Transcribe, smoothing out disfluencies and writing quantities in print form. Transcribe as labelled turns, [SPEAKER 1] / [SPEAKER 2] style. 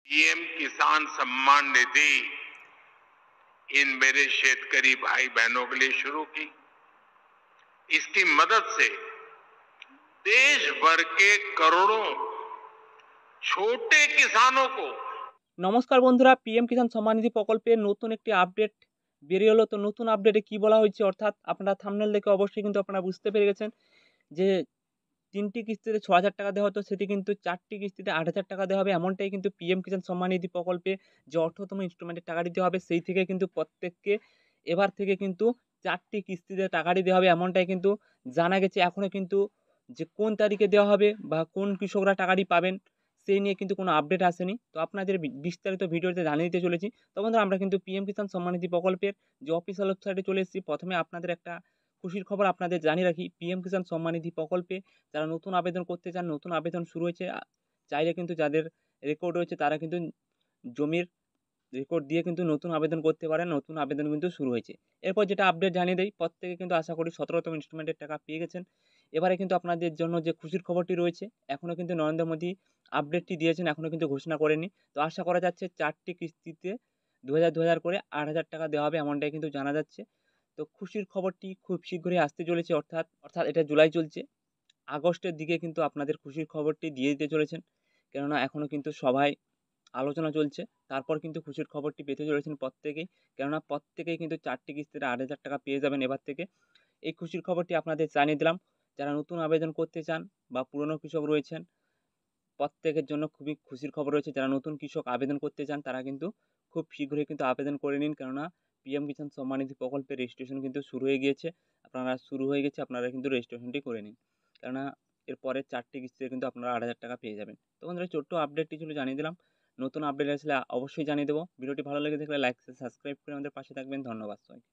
[SPEAKER 1] PM किसान सम्मान निधि इन मेरे शेतकरी भाई बहनों के लिए शुरू की। इसकी मदद से देश भर के करोड़ों छोटे किसानों को।
[SPEAKER 2] নমস্কার বন্ধুরা, পিএম কিষাণ সম্মান নিধি প্রকল্পের নতুন একটি আপডেট বেরিয়ে হলো। তো নতুন আপডেটে কি বলা হয়েছে, অর্থাৎ আপনারা থাম্বনেল দেখে অবশ্যই কিন্তু আপনারা বুঝতে পেরে গেছেন যে ৩টি কিস্তিতে ৬,০০০ টাকা দেওয়া হতো, সেটি কিন্তু ৪টি কিস্তিতে ৮,০০০ টাকা দেওয়া হবে। এমনটাই কিন্তু পিএম কিষাণ সম্মান নিধি প্রকল্পে যে অর্থতম ইনস্টলমেন্টের টাকাটি দেওয়া হবে, সেই থেকে কিন্তু প্রত্যেককে এবার থেকে কিন্তু ৪টি কিস্তিতে টাকাটি দেওয়া হবে, এমনটাই কিন্তু জানা গেছে। এখনও কিন্তু যে কোন তারিখে দেওয়া হবে বা কোন কৃষকরা টাকাটি পাবেন সেই নিয়ে কিন্তু কোনো আপডেট আসেনি। তো আপনাদের বিস্তারিত ভিডিওতে জানিয়ে দিতে চলেছি। তো বন্ধুরা, আমরা কিন্তু পিএম কিষাণ সম্মান নিধি প্রকল্পের যে অফিসিয়াল ওয়েবসাইটে চলে এসেছি। প্রথমে আপনাদের একটা খুশির খবর আপনাদের জানিয়ে রাখি, পিএম কিষাণ সম্মান নিধি প্রকল্পে যারা নতুন আবেদন করতে চান, নতুন আবেদন শুরু হয়েছে। চাইলে কিন্তু যাদের রেকর্ড রয়েছে তারা কিন্তু জমির রেকর্ড দিয়ে কিন্তু নতুন আবেদন করতে পারেন। নতুন আবেদন কিন্তু শুরু হয়েছে। এরপর যেটা আপডেট জানিয়ে দেই, প্রত্যেকে কিন্তু আশা করি 17তম ইনস্টলমেন্টের টাকা পেয়ে গেছেন। এবারে কিন্তু আপনাদের জন্য যে খুশির খবরটি রয়েছে, এখনও কিন্তু নরেন্দ্র মোদী আপডেটটি দিয়েছেন, এখনও কিন্তু ঘোষণা করেনি। তো আশা করা যাচ্ছে 4টি কিস্তিতে ২,০০০ করে ৮,০০০ টাকা দেওয়া হবে, এমনটাই কিন্তু জানা যাচ্ছে। তো খুশির খবরটি খুব শীঘ্রই আসতে চলেছে, অর্থাৎ এটা জুলাই চলছে, আগস্টের দিকে কিন্তু আপনাদের খুশির খবরটি দিয়ে দিতে চলেছেন। কেননা এখনও কিন্তু সভায় আলোচনা চলছে, তারপর কিন্তু খুশির খবরটি পেতে চলেছেন প্রত্যেকেই। কেননা প্রত্যেকেই কিন্তু 4টি কিস্তিতে 8,০০০ টাকা পেয়ে যাবেন এবার থেকে। এই খুশির খবরটি আপনাদের জানিয়ে দিলাম। যারা নতুন আবেদন করতে চান বা পুরনো কৃষক রয়েছেন, প্রত্যেকের জন্য খুবই খুশির খবর রয়েছে। যারা নতুন কৃষক আবেদন করতে চান তারা কিন্তু খুব শীঘ্রই কিন্তু আবেদন করে নিন, কেননা পিএম কিষাণ সম্মান নিধি প্রকল্পের রেজিস্ট্রেশন কিন্তু শুরু হয়ে গিয়েছে। আপনারা কিন্তু রেজিস্ট্রেশনটি করে নিন, কেননা এরপরের 4টি কিস্তিতে কিন্তু আপনারা 8,০০০ টাকা পেয়ে যাবেন। তো বন্ধুরা, ছোট্ট আপডেটটি ছিল, জানিয়ে দিলাম। নতুন আপডেট আসলে অবশ্যই জানিয়ে দেবো। ভিডিওটি ভালো লেগে থাকলে লাইক সাবস্ক্রাইব করে আমাদের পাশে থাকবেন। ধন্যবাদ সবাইকে।